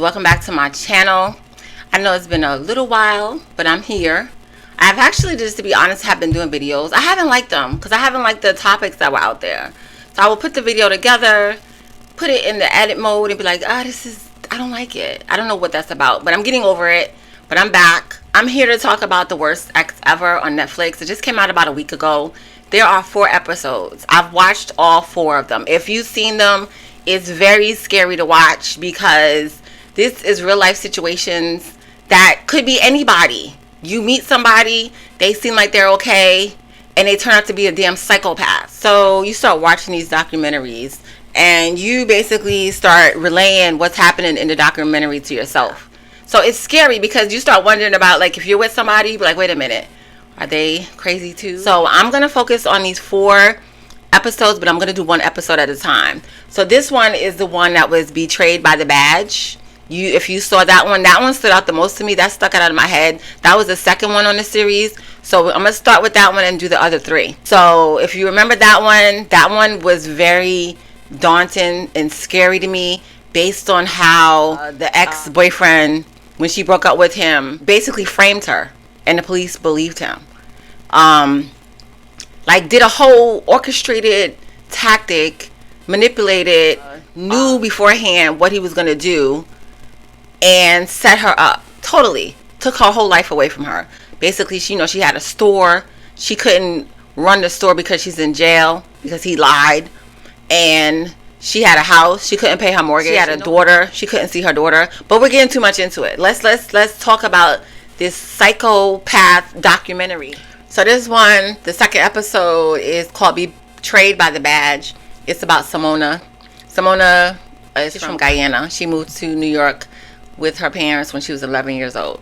welcome back to my channel. I know it's been a little while, but I'm here. I've actually, just to be honest, have been doing videos. I haven't liked them because I haven't liked the topics that were out there. So I will put the video together, put it in the edit mode, and be like, I don't like it. I don't know what that's about, but I'm getting over it. But I'm back. I'm here to talk about The Worst Ex Ever on Netflix. It just came out about a week ago. There are 4 episodes. I've watched all 4 of them. If you've seen them, it's very scary to watch because this is real life situations that could be anybody. You meet somebody, they seem like they're okay, and they turn out to be a damn psychopath. So you start watching these documentaries and you basically start relaying what's happening in the documentary to yourself. So it's scary because you start wondering about, like, if you're with somebody, you're like, wait a minute, are they crazy too? So I'm going to focus on these 4 episodes, but I'm going to do 1 episode at a time. So this one is the one that was Betrayed by the Badge. If you saw that one stood out the most to me. That stuck out of my head. That was the second one on the series. So I'm going to start with that one and do the other 3. So if you remember that one was very daunting and scary to me based on how the ex-boyfriend, when she broke up with him, basically framed her and the police believed him. Like, did a whole orchestrated tactic, manipulated, knew beforehand what he was going to do, and set her up totally. Took her whole life away from her. Basically, she had a store. She couldn't run the store because she's in jail because he lied. And she had a house. She couldn't pay her mortgage. She had a daughter. She couldn't see her daughter. But we're getting too much into it. Let's talk about this psychopath documentary. So this one, the second episode, is called Betrayed by the Badge. It's about Seemona. Seemona is from Guyana. She moved to New York with her parents when she was 11 years old.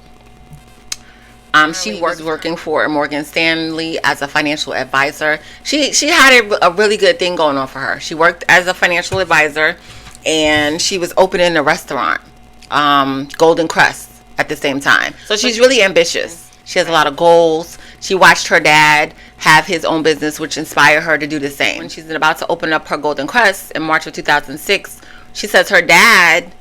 She was working for Morgan Stanley as a financial advisor. She had a really good thing going on for her. She worked as a financial advisor, and she was opening a restaurant, Golden Crust, at the same time. So she's really ambitious. She has a lot of goals. She watched her dad have his own business, which inspired her to do the same. When she's about to open up her Golden Crust in March of 2006, she says her dad,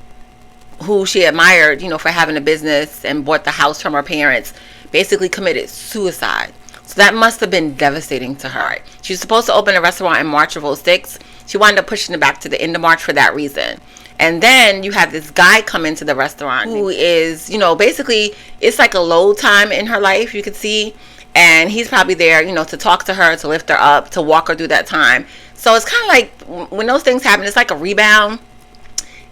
who she admired, for having a business and bought the house from her parents, basically committed suicide. So that must have been devastating to her. She was supposed to open a restaurant in March of 2006. She wound up pushing it back to the end of March for that reason. And then you have this guy come into the restaurant who is, basically, it's like a low time in her life, you could see. And he's probably there, to talk to her, to lift her up, to walk her through that time. So it's kind of like when those things happen, it's like a rebound.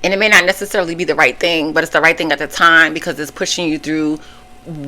And it may not necessarily be the right thing, but it's the right thing at the time because it's pushing you through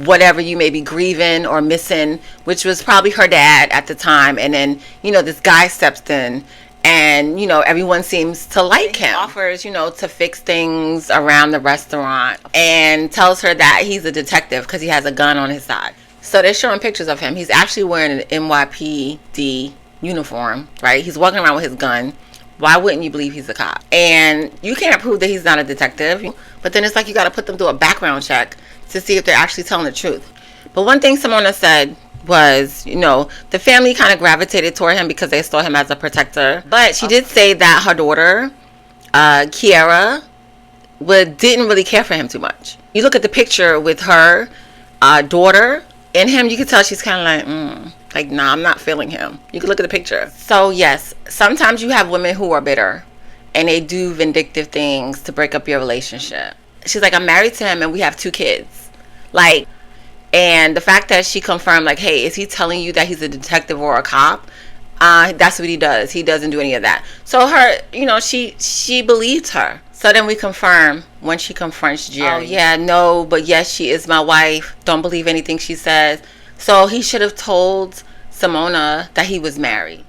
whatever you may be grieving or missing, which was probably her dad at the time. And then, this guy steps in and, everyone seems to like him. He offers, to fix things around the restaurant and tells her that he's a detective because he has a gun on his side. So they're showing pictures of him. He's actually wearing an NYPD uniform, right? He's walking around with his gun. Why wouldn't you believe he's a cop? And you can't prove that he's not a detective. But then it's like you got to put them through a background check to see if they're actually telling the truth. But one thing Seemona said was, the family kind of gravitated toward him because they saw him as a protector. But she did say that her daughter, Kiara, didn't really care for him too much. You look at the picture with her daughter and him, you can tell she's kind of like, nah, I'm not feeling him. You can look at the picture. So yes, sometimes you have women who are bitter and they do vindictive things to break up your relationship. She's like, I'm married to him and we have 2 kids. Like, and the fact that she confirmed, like, hey, is he telling you that he's a detective or a cop? That's what he does. He doesn't do any of that. So her, she believed her. So then we confirm when she confronts Jerry. Oh yeah, no, but yes, she is my wife. Don't believe anything she says. So he should have told Seemona that he was married.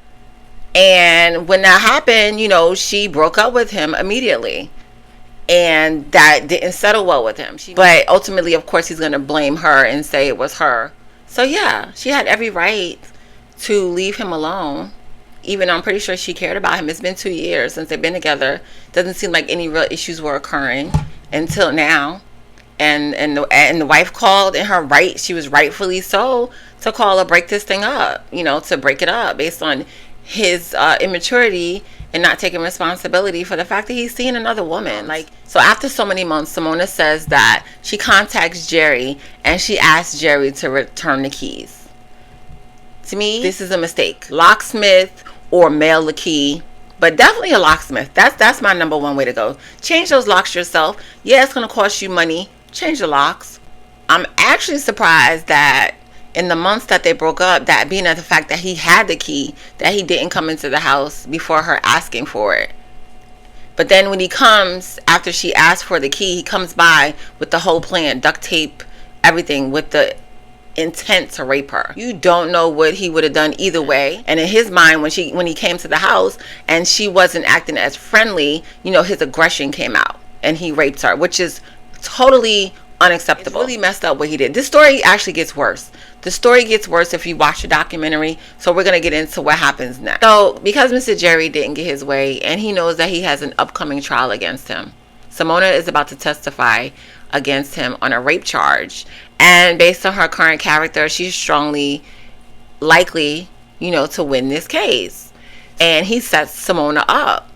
And when that happened, she broke up with him immediately. And that didn't settle well with him. But ultimately, of course, he's going to blame her and say it was her. So yeah, she had every right to leave him alone. Even though I'm pretty sure she cared about him. It's been 2 years since they've been together. Doesn't seem like any real issues were occurring until now. And the wife called, and she was rightfully so to call or break this thing up, to break it up based on his immaturity and not taking responsibility for the fact that he's seeing another woman. Like, so after so many months, Seemona says that she contacts Jerry and she asks Jerry to return the keys. To me, this is a mistake. Locksmith or mail the key, but definitely a locksmith. That's my number one way to go. Change those locks yourself. Yeah, it's going to cost you money. Change the locks. I'm actually surprised that in the months that they broke up, that being at the fact that he had the key, that he didn't come into the house before her asking for it. But then when he comes, after she asked for the key, he comes by with the whole plan, duct tape, everything, with the intent to rape her. You don't know what he would have done either way. And in his mind, when he came to the house and she wasn't acting as friendly, you know, his aggression came out and he raped her, which is totally unacceptable. It's really messed up what he did. This story actually gets worse. The story gets worse if you watch the documentary. So we're going to get into what happens next. So because Mr. Jerry didn't get his way and he knows that he has an upcoming trial against him, Seemona is about to testify against him on a rape charge. And based on her current character, she's strongly likely, you know, to win this case. And he sets Seemona up.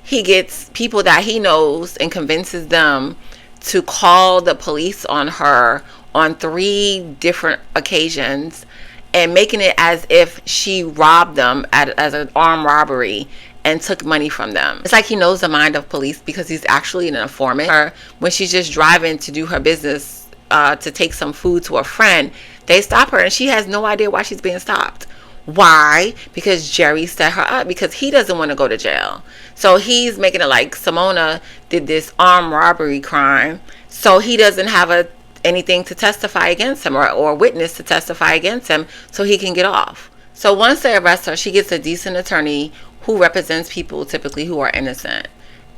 He gets people that he knows and convinces them to call the police on her on 3 different occasions and making it as if she robbed them as an armed robbery and took money from them. It's like he knows the mind of police because he's actually an informant. Her, when she's just driving to do her business, to take some food to a friend, they stop her and she has no idea why she's being stopped. Why? Because Jerry set her up, because he doesn't want to go to jail. So he's making it like Seemona did this armed robbery crime, so he doesn't have anything to testify against him or witness to testify against him, so he can get off. So once they arrest her, she gets a decent attorney who represents people typically who are innocent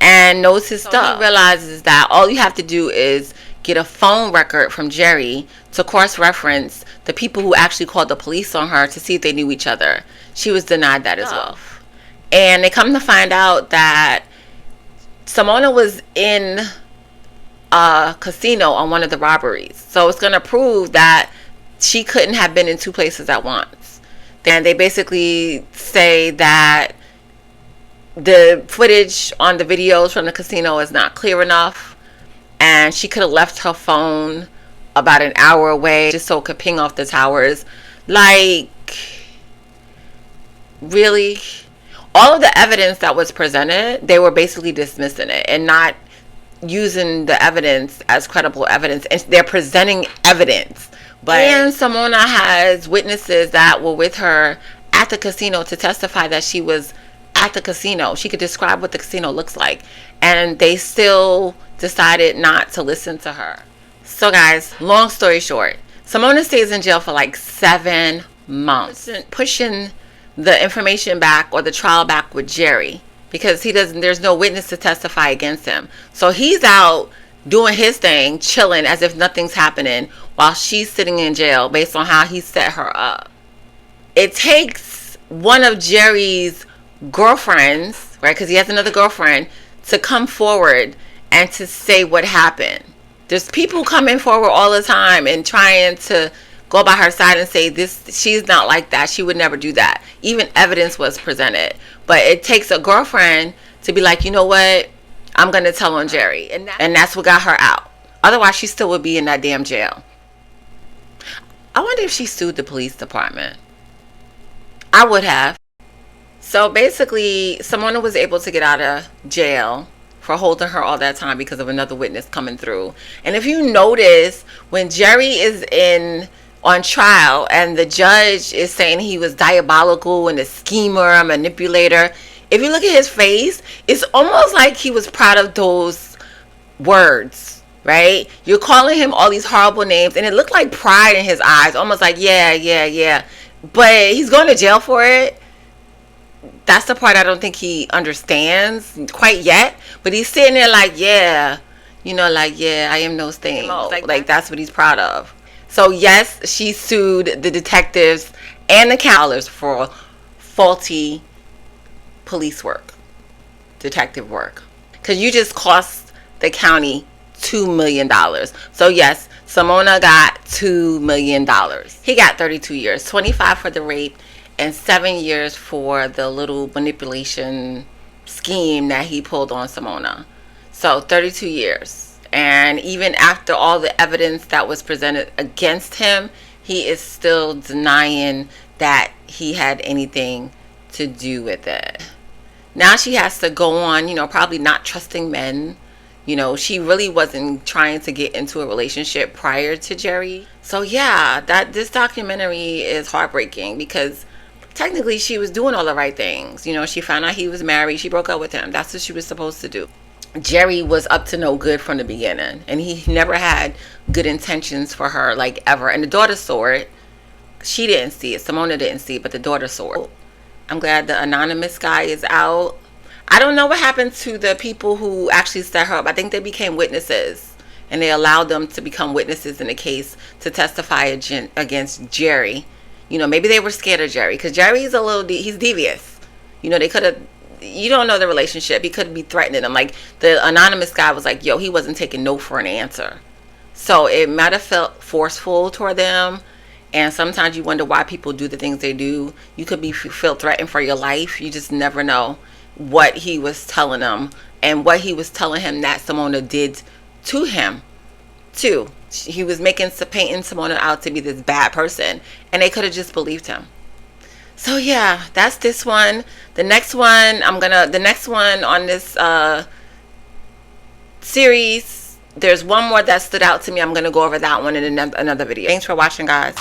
and knows his stuff. He realizes that all you have to do is get a phone record from Jerry to cross-reference the people who actually called the police on her to see if they knew each other. She was denied that as well. And they come to find out that Seemona was in a casino on one of the robberies. So it's going to prove that she couldn't have been in 2 places at once. And they basically say that the footage on the videos from the casino is not clear enough. And she could have left her phone about an hour away just so it could ping off the towers. Like, really? All of the evidence that was presented, they were basically dismissing it and not using the evidence as credible evidence. And they're presenting evidence. But and Seemona has witnesses that were with her at the casino to testify that she was at the casino. She could describe what the casino looks like. And they still decided not to listen to her. So guys, long story short, Seemona stays in jail for like 7 months, pushing the information back or the trial back with Jerry because there's no witness to testify against him. So he's out doing his thing, chilling as if nothing's happening while she's sitting in jail based on how he set her up. It takes one of Jerry's girlfriends, right, because he has another girlfriend, to come forward and to say what happened. There's people coming forward all the time and trying to go by her side and say she's not like that, she would never do that. Even evidence was presented, but it takes a girlfriend to be like, you know what, I'm gonna tell on Jerry, and that's what got her out. Otherwise she still would be in that damn jail. I wonder if she sued the police department. I would have. So basically, Seemona was able to get out of jail for holding her all that time because of another witness coming through. And if you notice, when Jerry is on trial and the judge is saying he was diabolical and a schemer, a manipulator, if you look at his face, it's almost like he was proud of those words, right? You're calling him all these horrible names and it looked like pride in his eyes, almost like, yeah. But he's going to jail for it. That's the part I don't think he understands quite yet. But he's sitting there like, yeah, I am those things. Like that's what he's proud of. So yes, she sued the detectives and the counselors for faulty police work, detective work. Because you just cost the county $2 million. So yes, Seemona got $2 million. He got 32 years, 25 for the rape, and 7 years for the little manipulation scheme that he pulled on Seemona. So 32 years. And even after all the evidence that was presented against him, he is still denying that he had anything to do with it. Now she has to go on, probably not trusting men. She really wasn't trying to get into a relationship prior to Jerry. So yeah, that this documentary is heartbreaking because technically she was doing all the right things. She found out he was married. She broke up with him. That's what she was supposed to do. Jerry was up to no good from the beginning, and he never had good intentions for her, like, ever. And the daughter saw it. She didn't see it. Seemona didn't see it, but the daughter saw it. I'm glad the anonymous guy is out. I don't know what happened to the people who actually set her up. I think they became witnesses, and they allowed them to become witnesses in the case to testify against Jerry. Maybe they were scared of Jerry because Jerry's he's devious. They could have, you don't know the relationship. He could be threatening them. Like, the anonymous guy was like, yo, he wasn't taking no for an answer. So it might have felt forceful toward them. And sometimes you wonder why people do the things they do. You could feel threatened for your life. You just never know what he was telling them and what he was telling him that Seemona did to him too. He was painting Seemona out to be this bad person, and they could have just believed him. So yeah, that's this one. The next one on this series, there's one more that stood out to me. I'm gonna go over that one in another video. Thanks for watching, guys.